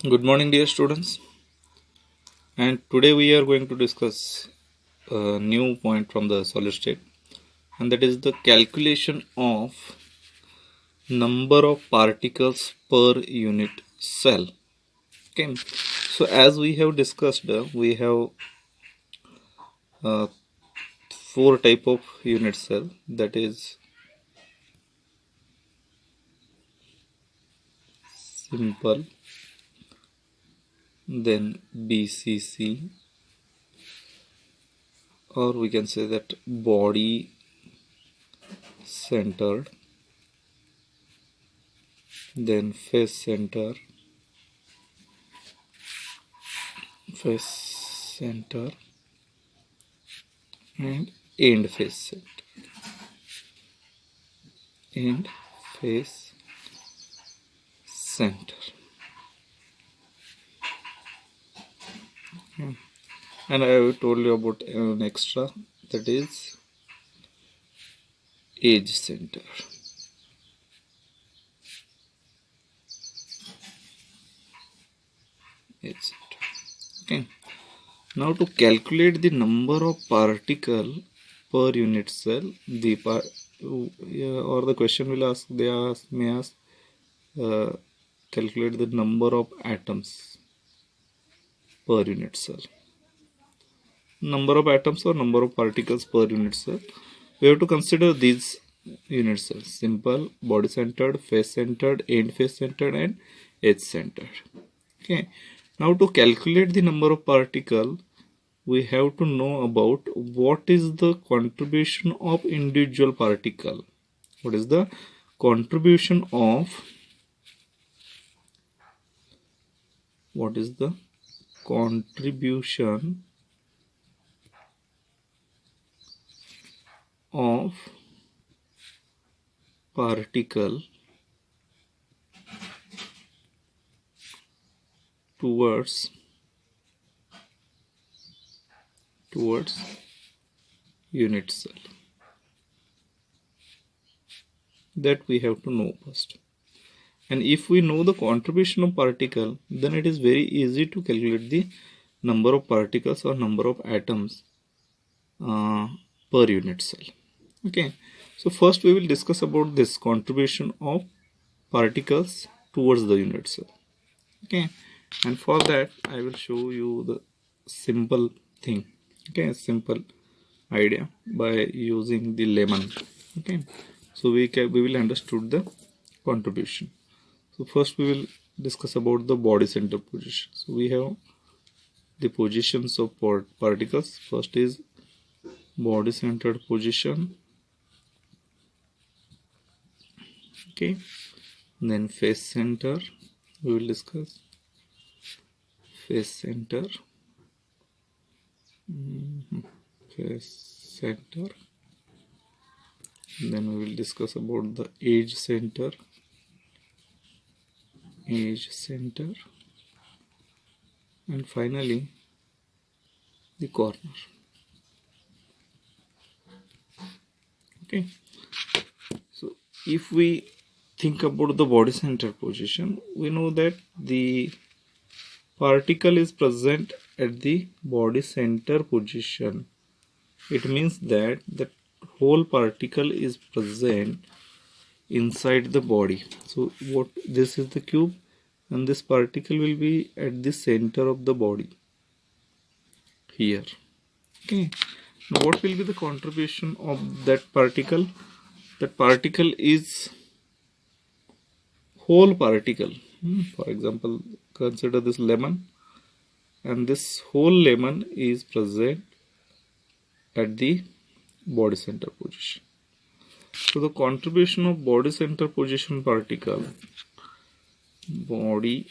Good morning, dear students. And today we are going to discuss a new point from the solid state, and that is the calculation of number of particles per unit cell. Okay, so as we have discussed, we have uh, four type of unit cell, that is simple, then BCC, or we can say that body centered, then face center, and end face center, end face center. And I have told you about an extra, that is edge center. Okay. Now to calculate the number of particle per unit cell, or the question will ask, may ask, calculate the number of atoms per unit cell. Number of atoms or number of particles per unit cell. We have to consider these unit cells: simple, body centered, face centered, end face centered, and edge centered. Okay. Now to calculate the number of particle, we have to know about what is the contribution of individual particle. What is the contribution of particle towards unit cell? That we have to know first. And if we know the contribution of particle, then it is very easy to calculate the number of particles or number of atoms per unit cell. Okay, so first we will discuss about this contribution of particles towards the unit cell. Okay, and for that I will show you the simple thing. Okay, simple idea by using the lemon. Okay, so we will understood the contribution. So first we will discuss about the body center position. So we have the positions of particles. First is body centered position. Okay, then face center, we will discuss face center, face center. Then we will discuss about the edge center, and finally the corner. Okay, so if we think about the body center position, we know that the particle is present at the body center position. It means that the whole particle is present inside the body. So what this is the cube, and this particle will be at the center of the body here. Okay, now what will be the contribution of that particle? That particle is whole particle. For example, consider this lemon, and this whole lemon is present at the body center position. So the contribution of body center position particle, body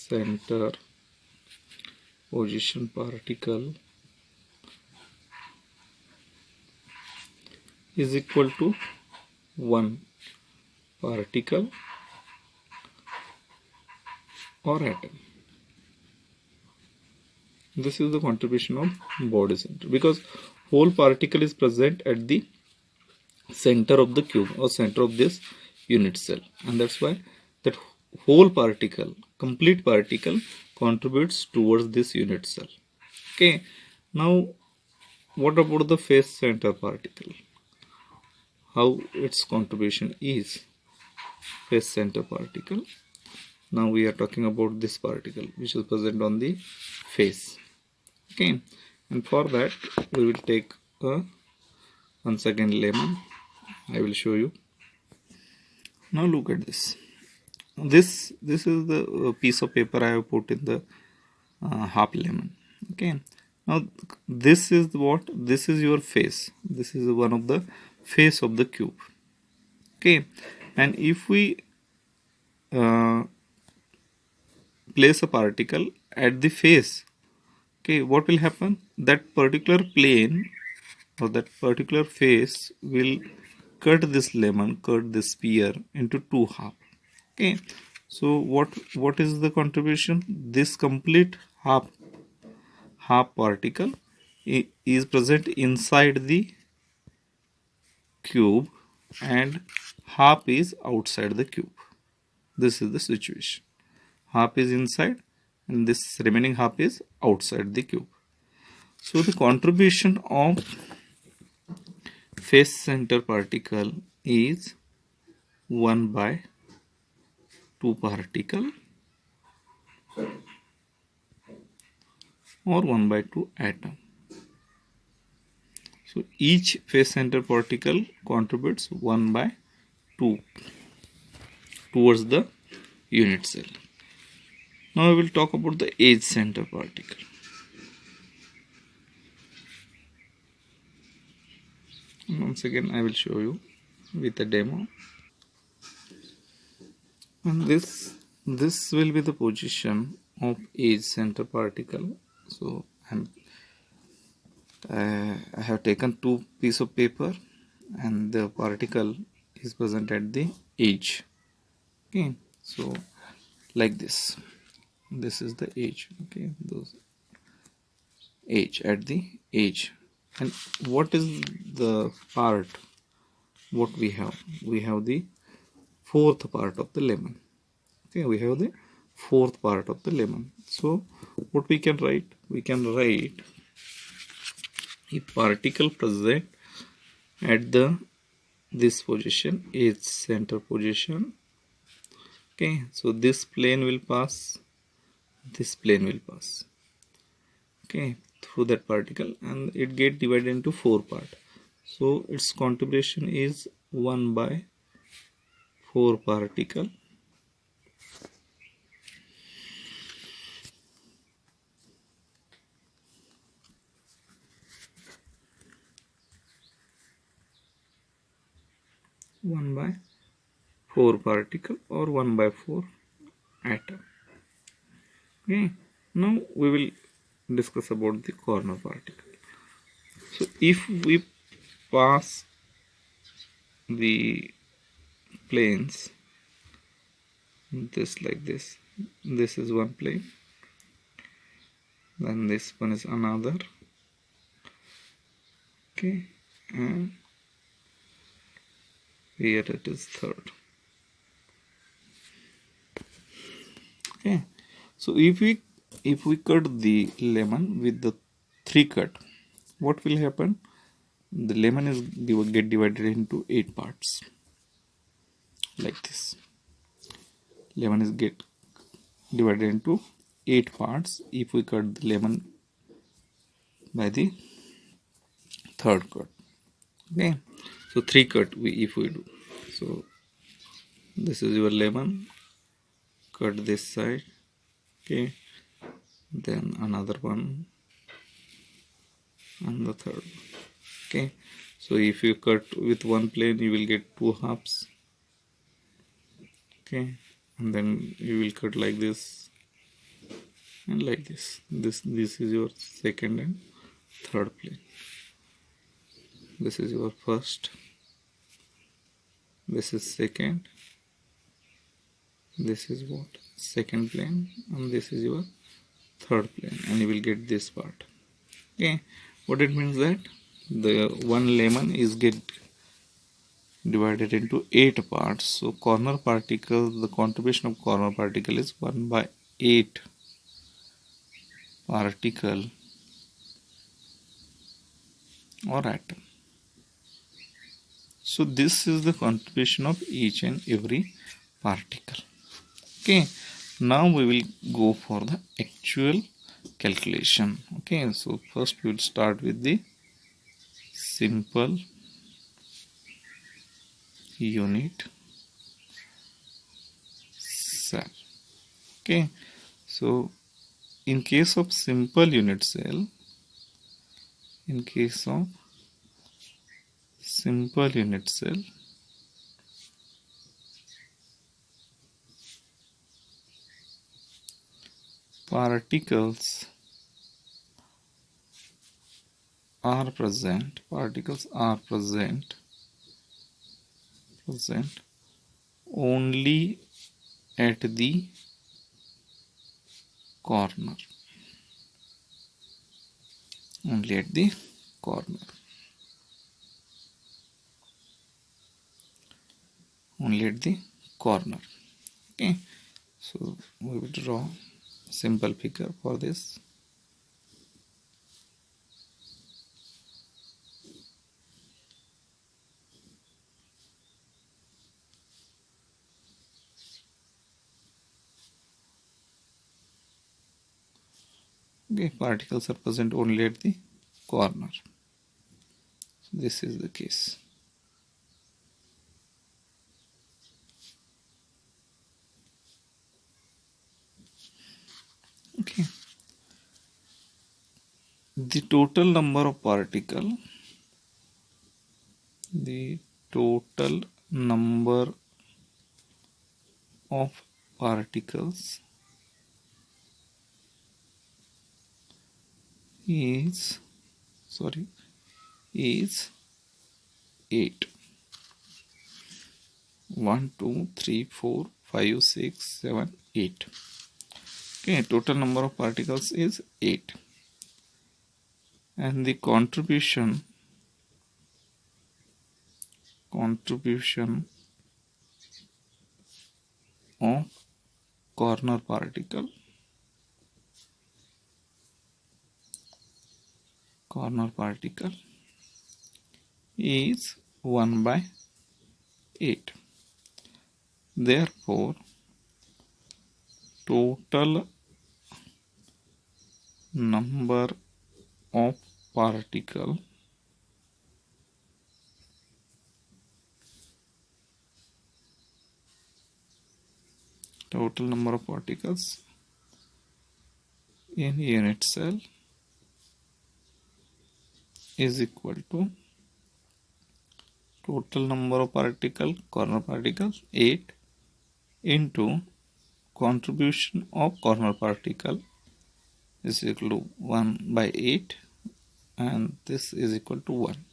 center position particle, is equal to 1 particle or atom. This is the contribution of body center, because whole particle is present at the center of the cube or center of this unit cell, and that's why that whole particle, complete particle, contributes towards this unit cell. Okay, now what about the face center particle? How its contribution is? Face center particle. Now we are talking about this particle which is present on the face. Okay, and for that we will take a once again lemon. I will show you. Now look at this. This is the piece of paper I have put in the half lemon. Okay, now this is what, this is your face. This is one of the face of the cube. Okay, and if we place a particle at the face, okay, what will happen? That particular plane or that particular face will cut this lemon, cut this sphere into two half. Okay, so what is the contribution? This complete half particle is present inside the cube and half is outside the cube. This is the situation. Half is inside and this remaining half is outside the cube. So the contribution of face center particle is 1/2 particle or 1/2 atom. So each face center particle contributes 1/2 towards the unit cell. Now we will talk about the edge center particle. Once again I will show you with a demo. And this will be the position of edge center particle. So I have taken two pieces of paper and the particle is present at the edge. Okay, so like this is the edge. Okay, those edge, at the edge. And what is the part what we have? We have the fourth part of the lemon. Okay, we have the fourth part of the lemon. So what we can write? We can write a particle present at this position, edge center position. Okay, so this plane will pass, this plane will pass, okay, through that particle, and it get divided into four parts. So its contribution is 1/4 particle. One by 4 particle or 1/4 atom. Okay, now we will discuss about the corner particle. So if we pass the planes this like this is one plane, then this one is another, okay, and here it is third. Okay, so if we cut the lemon with the 3 cut, what will happen? The lemon is get divided into 8 parts like this. Lemon is get divided into 8 parts if we cut the lemon by the third cut. Okay, so 3 cut if we do. So this is your lemon, cut this side, okay, then another one and the third one. Okay, so if you cut with one plane you will get 2 halves, okay, and then you will cut like this and like this. This is your second and third plane. This is your first, this is second, this is what, second plane, and this is your third plane, and you will get this part. Okay, what it means that the one lemon is get divided into 8 parts. So corner particle, the contribution of corner particle is 1 by 8 particle or atom. So this is the contribution of each and every particle. Okay, now we will go for the actual calculation. Okay, so first we will start with the simple unit cell. Okay, so in case of simple unit cell, particles are present only at the corner. Only at the corner. Okay, so we will draw a simple figure for this. Okay, particles are present only at the corner. So this is the case. Okay, the total number of particles is 8. 1 2 3 4 5 6 7 8. Okay, total number of particles is 8, and the contribution of corner particle is 1 by 8. Therefore, total number of particles in unit cell is equal to total number of corner particles 8 into contribution of corner particle is equal to 1 by 8, and this is equal to 1.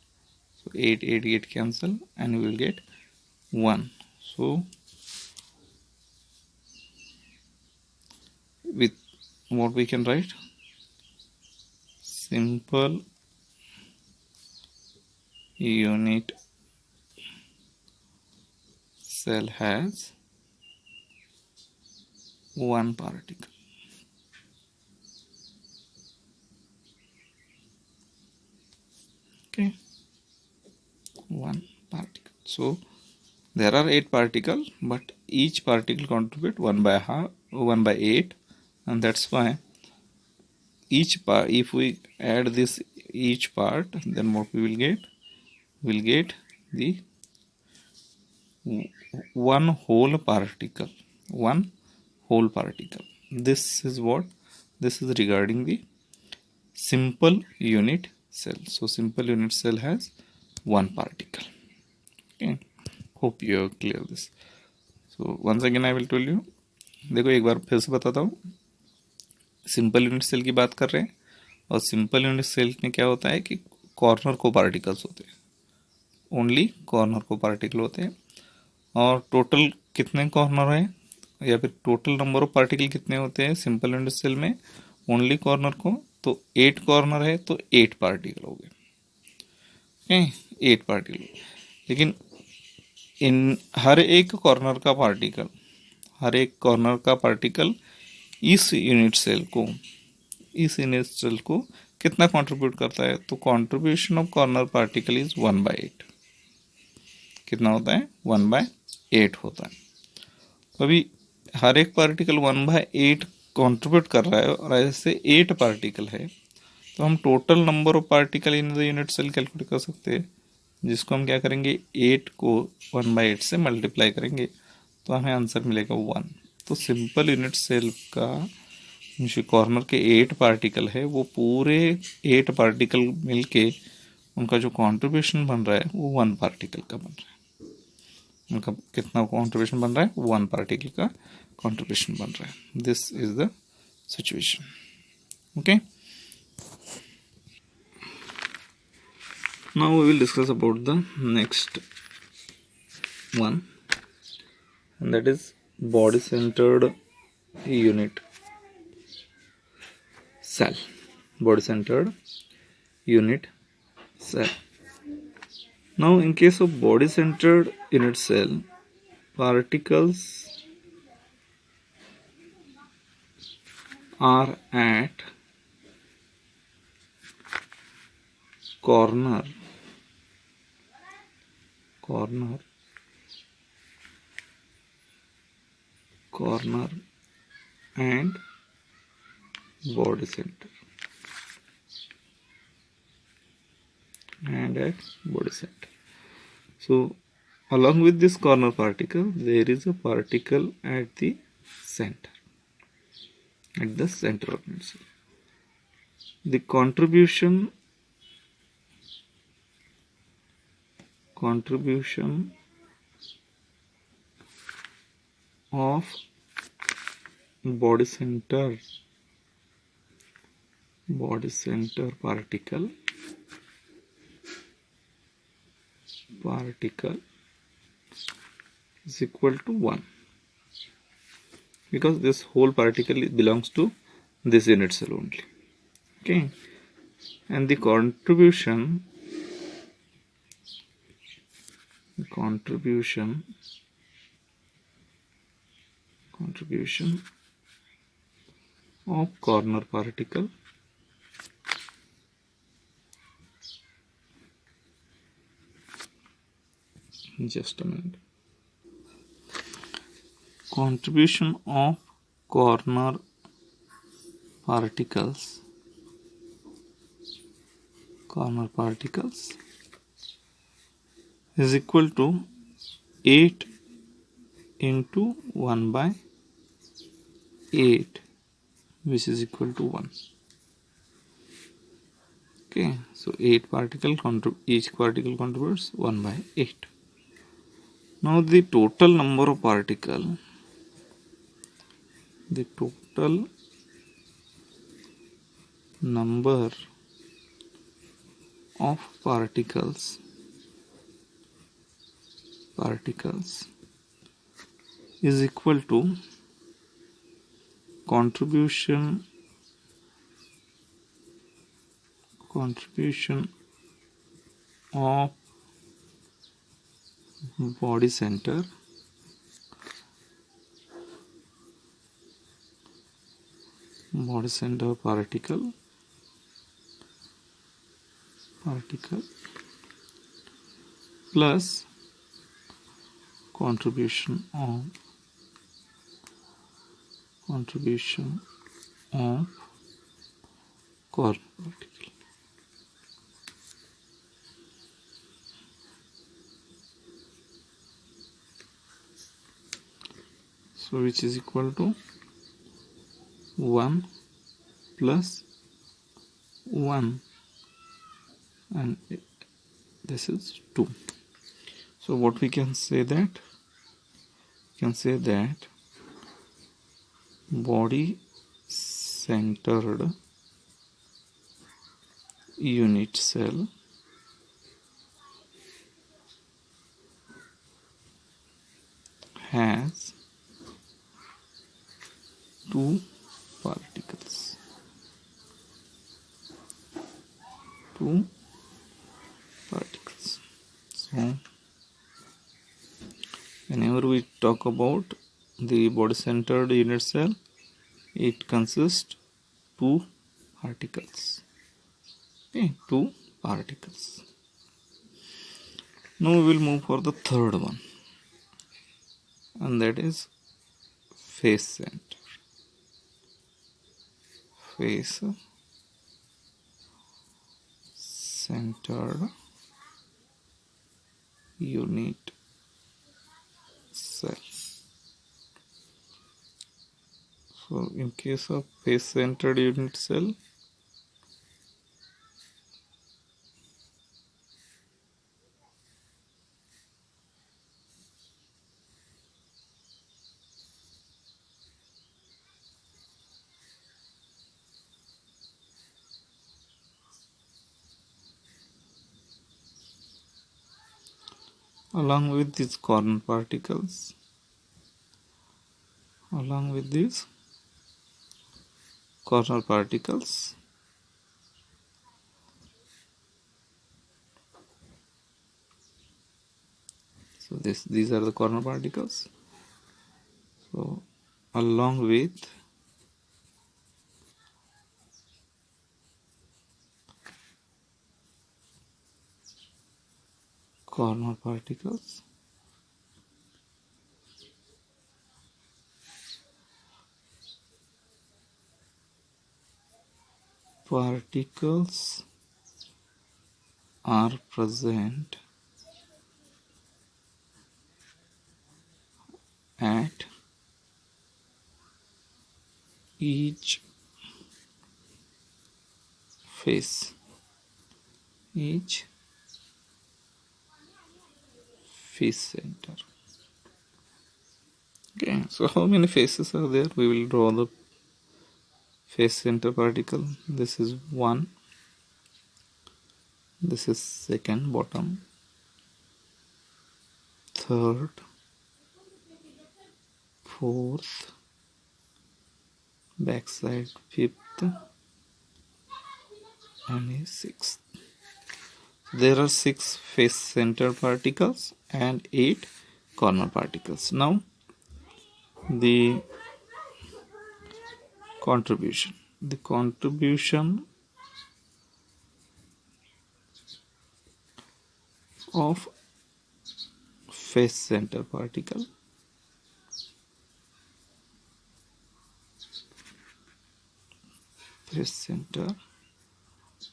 So 8 get cancel and we will get 1. So with what we can write, simple unit cell has 1 particle. Okay, 1 particle. So there are 8 particles, but each particle contribute 1 by 8, and that's why each part, if we add this each part, then what we will get? We'll get the one whole particle. This is regarding the simple unit cell. So simple unit cell has 1 particle. Okay, hope you are clear this. So once again I will tell you, देखो एक बार फिर से बताता हूँ, simple unit cell की बात कर रहे हैं, और सिंपल यूनिट सेल में क्या होता है कि कॉर्नर को पार्टिकल्स होते हैं, ओनली कॉर्नर को पार्टिकल होते हैं, और टोटल कितने कॉर्नर हैं या फिर टोटल नंबर ऑफ पार्टिकल कितने होते हैं सिंपल यूनिट सेल में, ओनली कॉर्नर को, तो 8 कॉर्नर है तो 8 पार्टिकल हो गए, 8 पार्टिकल। लेकिन इन हर एक कॉर्नर का पार्टिकल इस यूनिट सेल को कितना कंट्रीब्यूट करता है, तो contribution of corner particle is 1/8। कितना होता है? 1/8 होता है। तो अभी हर एक पार्टिकल 1/8 कंट्रीब्यूट कर रहा है और ऐसे 8 पार्टिकल है, तो हम total number of particle in the unit cell calculate कर सकते हैं, जिसको हम क्या करेंगे, 8 को 1/8 से मल्टीप्लाई करेंगे तो हमें आंसर मिलेगा 1। तो सिंपल यूनिट सेल का जो कॉर्नर के 8 पार्टिकल है, वो पूरे 8 पार्टिकल मिलके उनका जो कंट्रीब्यूशन बन रहा है वो 1 पार्टिकल का बन रहा है। उनका कितना कंट्रीब्यूशन बन रहा है? 1 पार्टिकल का कंट्रीब्यूशन बन रहा है। This is the situation. Okay, now we will discuss about the next one, and that is body centered unit cell. Body centered unit cell. Now in case of body centered unit cell, particles are at corner and body center and at body center. So along with this corner particle, there is a particle at the center, of the cell. The contribution of body center particle is equal to 1, because this whole particle belongs to this unit cell only. Okay, and the contribution of corner particle just a minute. Contribution of corner particles is equal to 8 into 1/8, which is equal to 1. Okay, so 8 particle each particle contributes 1/8. Now the total number of particle particles is equal to contribution of body center particle plus contribution of corner particle. So which is equal to 1 plus 1, and this is 2. So what we can say that? Body centered unit cell has 2 particles. So talk about the body centered unit cell, it consists two particles. Okay, two particles. Now we will move for the third one, and that is face center. Face centered unit cell. So in case of face centered unit cell, along with these corner particles, so these are the corner particles. So along with corner particles, are present at each face center. Okay, so how many faces are there? We will draw the face center particle. This is one, this is second bottom, third, fourth, backside fifth, and sixth. There are 6 face center particles and 8 corner particles. Now the contribution of face center particle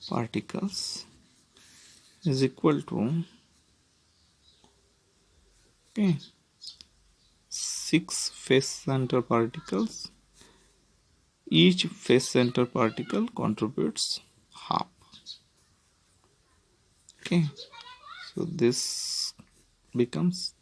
particles is equal to 6 face center particles. Each face center particle contributes half. Okay, so this becomes